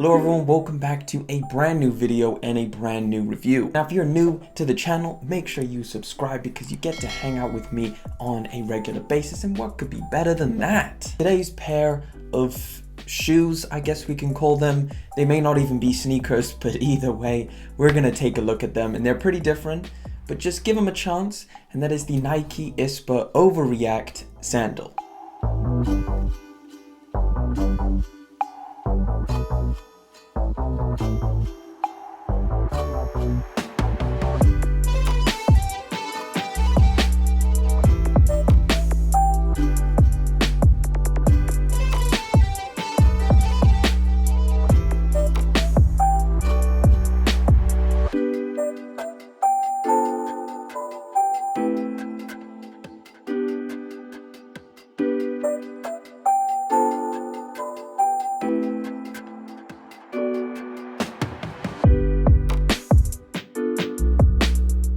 Hello everyone, welcome back to a brand new video and a brand new review. Now if you're new to the channel, make sure you subscribe because you get to hang out with me on a regular basis, and what could be better than that? Today's pair of shoes, I guess we can call them, they may not even be sneakers, but either way, we're gonna take a look at them, and they're pretty different, but just give them a chance, and that is the Nike ISPA Overreact Sandal.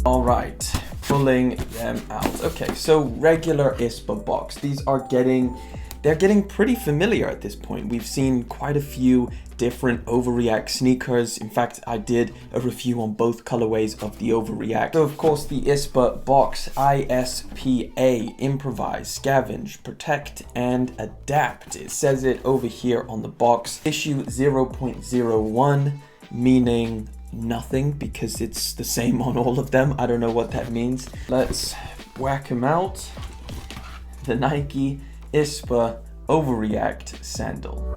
Alright, pulling them out. Okay, so regular ISPA box. These are they're getting pretty familiar at this point. We've seen quite a few different Overreact sneakers. In fact, I did a review on both colorways of the Overreact. So of course the ISPA box, ISPA, improvise, scavenge, protect, and adapt. It says it over here on the box. Issue 0.01, meaning nothing because it's the same on all of them. I don't know what that means. Let's whack them out. The Nike ISPA Overreact Sandal.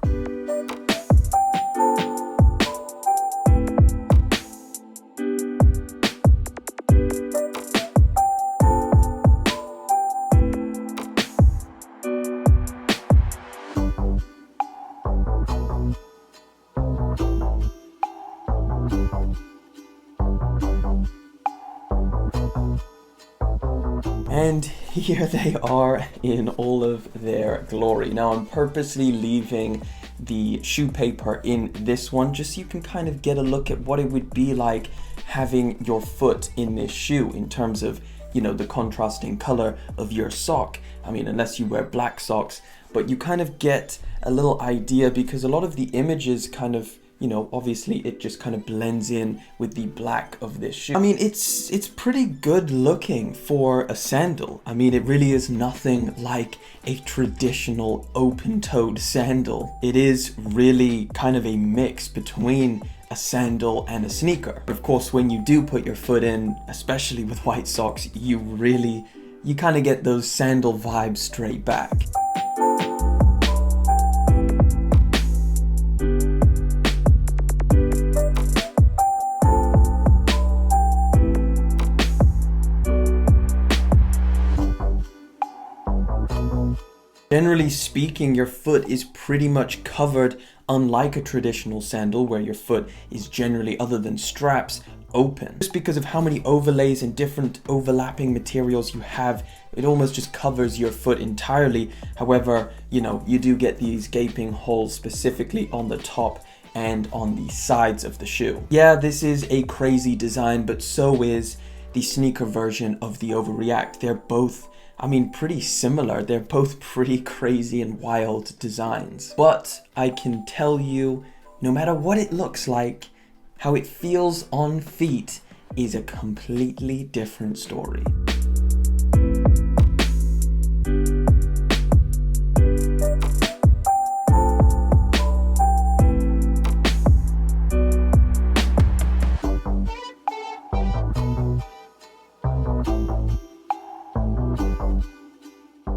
And here they are in all of their glory. Now I'm purposely leaving the shoe paper in this one just so you can kind of get a look at what it would be like having your foot in this shoe in terms of, you know, the contrasting color of your sock. I mean, unless you wear black socks, but you kind of get a little idea because a lot of the images kind of, you know, obviously it just kind of blends in with the black of this shoe. I mean, it's pretty good looking for a sandal. I mean, it really is nothing like a traditional open-toed sandal. It is really kind of a mix between a sandal and a sneaker. Of course, when you do put your foot in, especially with white socks, you kind of get those sandal vibes straight back. Generally speaking, your foot is pretty much covered, unlike a traditional sandal where your foot is generally, other than straps, open. Just because of how many overlays and different overlapping materials you have, it almost just covers your foot entirely. However, you know, you do get these gaping holes specifically on the top and on the sides of the shoe. Yeah, this is a crazy design, but so is the sneaker version of the Overreact. They're both, I mean, pretty similar. They're both pretty crazy and wild designs. But I can tell you, no matter what it looks like, how it feels on feet is a completely different story.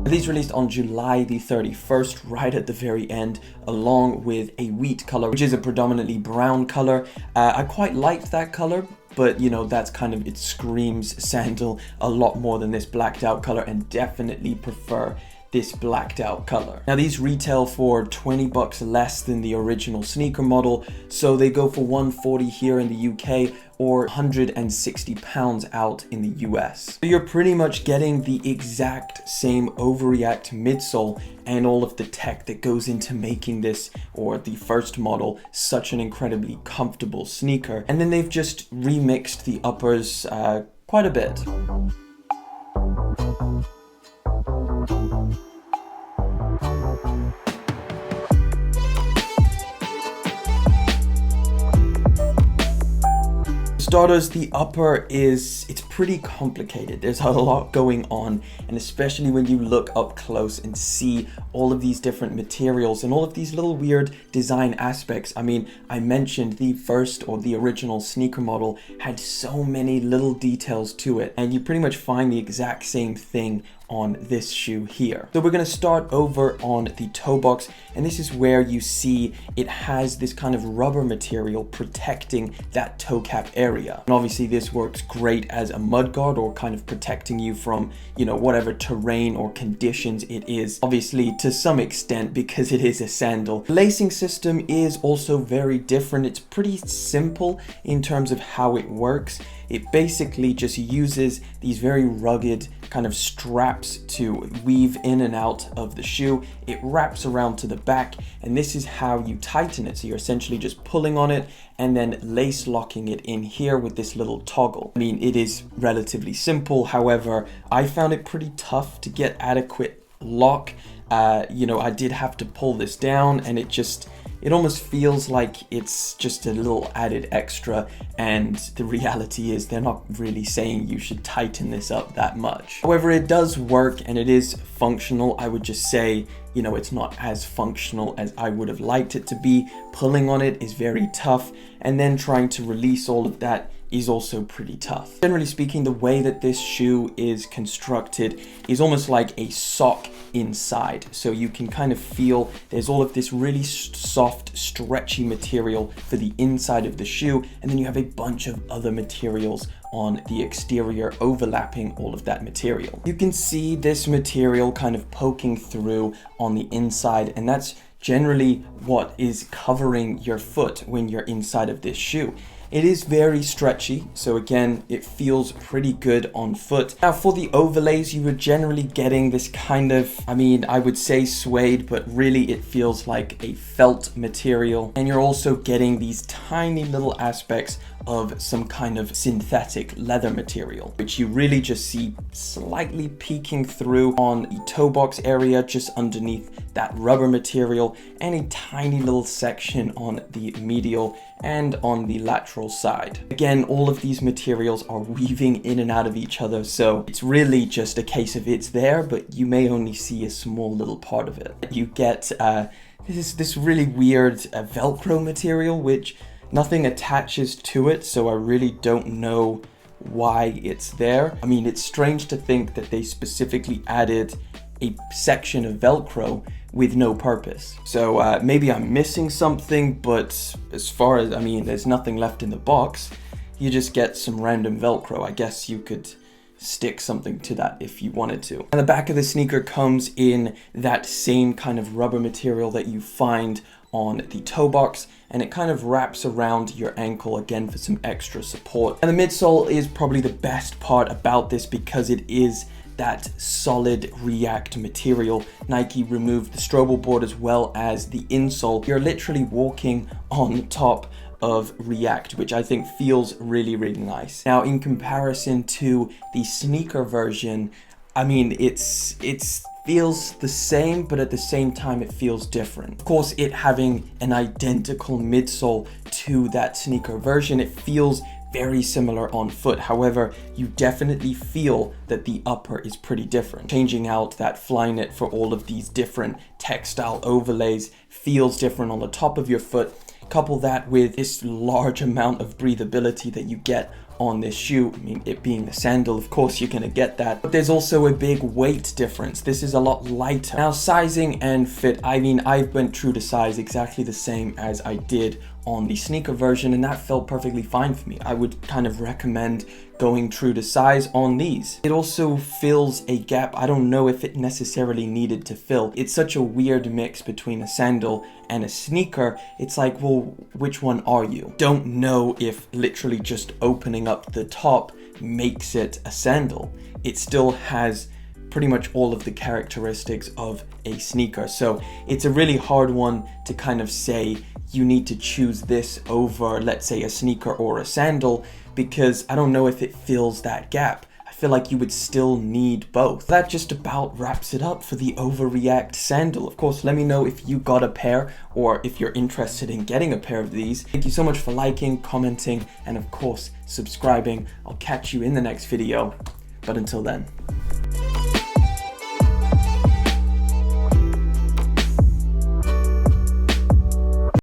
These released on July the 31st, right at the very end, along with a wheat color, which is a predominantly brown color. I quite liked that color, but you know, that's kind of, it screams sandal a lot more than this blacked out color, and definitely prefer this blacked out color. Now these retail for 20 bucks less than the original sneaker model, so they go for 140 here in the UK or 160 pounds out in the US. So you're pretty much getting the exact same Overreact midsole and all of the tech that goes into making this, or the first model, such an incredibly comfortable sneaker. And then they've just remixed the uppers quite a bit. starters, the upper it's pretty complicated. There's a lot going on, and especially when you look up close and see all of these different materials and all of these little weird design aspects. I mean, I mentioned the first or the original sneaker model had so many little details to it, and you pretty much find the exact same thing on this shoe here. So we're going to start over on the toe box, and this is where you see it has this kind of rubber material protecting that toe cap area. And obviously this works great as a mud guard or kind of protecting you from, you know, whatever terrain or conditions it is, obviously to some extent because it is a sandal. The lacing system is also very different. It's pretty simple in terms of how it works. It basically just uses these very rugged kind of straps to weave in and out of the shoe. It wraps around to the back, and this is how you tighten it. So you're essentially just pulling on it and then lace locking it in here with this little toggle. I mean, it is relatively simple. However, I found it pretty tough to get adequate lock. You know, I did have to pull this down, and it almost feels like it's just a little added extra, and the reality is they're not really saying you should tighten this up that much. However, it does work and it is functional. I would just say, you know, it's not as functional as I would have liked it to be. Pulling on it is very tough, and then trying to release all of that is also pretty tough. Generally speaking, the way that this shoe is constructed is almost like a sock inside. So you can kind of feel there's all of this really soft, stretchy material for the inside of the shoe, and then you have a bunch of other materials on the exterior overlapping all of that material. You can see this material kind of poking through on the inside, and that's generally what is covering your foot when you're inside of this shoe. It is very stretchy, so again, it feels pretty good on foot. Now for the overlays, you were generally getting this kind of, I mean, I would say suede, but really it feels like a felt material. And you're also getting these tiny little aspects of some kind of synthetic leather material, which you really just see slightly peeking through on the toe box area, just underneath that rubber material, and a tiny little section on the medial and on the lateral side. Again, all of these materials are weaving in and out of each other, so it's really just a case of it's there, but you may only see a small little part of it. You get this really weird Velcro material, which nothing attaches to it, so I really don't know why it's there. I mean, it's strange to think that they specifically added a section of Velcro with no purpose. So maybe I'm missing something, but as far as, I mean, there's nothing left in the box. You just get some random Velcro. I guess you could stick something to that if you wanted to. And the back of the sneaker comes in that same kind of rubber material that you find on the toe box, and it kind of wraps around your ankle again for some extra support. And the midsole is probably the best part about this because it is that solid React material. Nike removed the Strobel board as well as the insole. You're literally walking on top of React, which I think feels really, really nice. Now, in comparison to the sneaker version, I mean, it feels the same, but at the same time, it feels different. Of course, it having an identical midsole to that sneaker version, it feels very similar on foot. However, you definitely feel that the upper is pretty different. Changing out that Flyknit for all of these different textile overlays feels different on the top of your foot. Couple that with this large amount of breathability that you get on this shoe. I mean, it being a sandal, of course you're gonna get that, but there's also a big weight difference. This is a lot lighter. Now, sizing and fit, I mean, I went true to size exactly the same as I did on the sneaker version, and that felt perfectly fine for me. I would kind of recommend going true to size on these. It also fills a gap I don't know if it necessarily needed to fill. It's such a weird mix between a sandal and a sneaker. It's like, well, which one are you? Don't know if literally just opening up the top makes it a sandal. It still has pretty much all of the characteristics of a sneaker. So it's a really hard one to kind of say you need to choose this over, let's say, a sneaker or a sandal, because I don't know if it fills that gap. I feel like you would still need both. That just about wraps it up for the Overreact sandal. Of course, let me know if you got a pair or if you're interested in getting a pair of these. Thank you so much for liking, commenting, and of course, subscribing. I'll catch you in the next video, but until then.